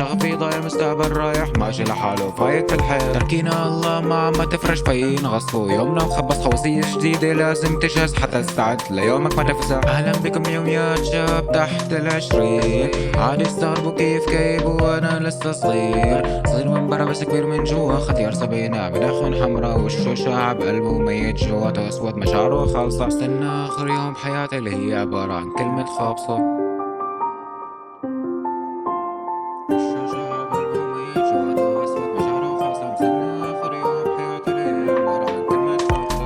شغفي ضايع المستقبل رايح ماشي لحاله فايت في الحياة. تركينا الله ما عم تفرج فايقين غصبوا يومنا مخبص خوصية جديدة لازم تجهز حتى تستعد ليومك ما تفزع. أهلا بكم يوميات شاب تحت العشرين، عادي استغربوا كيف وانا لسه صغير من برا بس كبير من جوا، ختيار صبينا بدخن حمرا وشه شعب قلبه ميت جواته اسود مشاعره خالصة. استنى اخر يوم بحياتي اللي هي عبارة عن كلمة خابصة.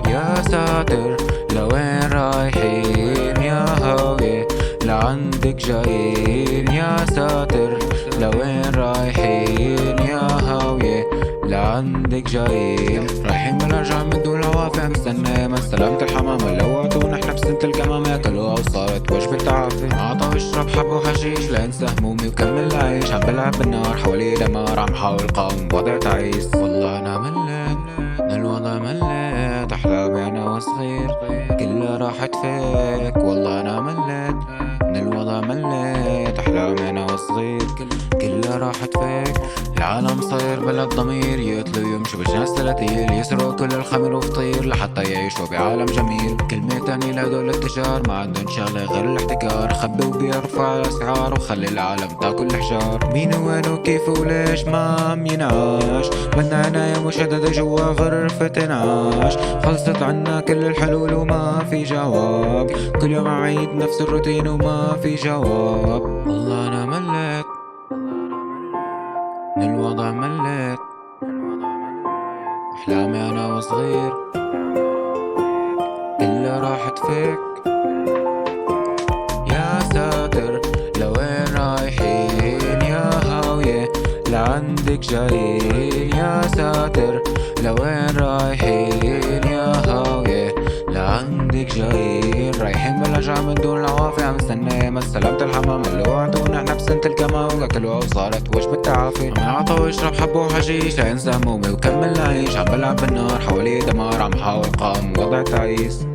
يا ساتر لوين رايحين يا هاوية لعندك جايين، يا ساتر لوين رايحين يا هاوية لعندك جايين. رايحين بنرجع من دون العوافع مستنية من سلامة الحمامة لوعتوا ونحن بسنة القمامة كلوها وصارت وجبة تعافي. عطا واشرب حب وحشيش لانسى همومي وكمل عيش، عم بلعب بالنار حوالي دمار عم حاول قاوم وضع تعيس. والله انا مليت من الوضع مليت، احلامي انا وصغير كلها راحت فيك. والله انا مليت من الوضع مليت، احلامي انا وصغير كلها راحت فيك. العالم صاير بلا ضمير يقتلوا يمشوا بجناس تلاتيل، يسرقوا كل الخمر وفطير لحتى يعيشوا بعالم جميل. كلمة تانية لهدول التجار ما عندن شغلة غير الاحتكار، خبي وبيرفع الاسعار وخلي العالم تاكل الحجار. مين وين وكيف وليش ما عم ينعاش، بدنا عناية مشددة جوا غرفة انعاش. خلصت عنا كل الحلول وما في جواب، كل يوم عيد نفس الروتين وما في جواب. والله انا مليت من الوضع مليت، أحلامي أنا وصغير كلها راحت فيك. يا ساتر لوين رايحين يا هاوية لعندك جايين، يا ساتر لوين رايحين يا هاوية لعندك جايين. رايحين بنرجع من دون العوافع مستنية من سلامة الحمام اللي وعدوا ونحن بسنة القمام وكلوها وصارت وجبة تعافي. عم عطا واشرب حب وحشيش لانسى همومي وكمل عيش، عم بلعب بالنار حوالي دمار عم حاول قاوم وضع تعيس.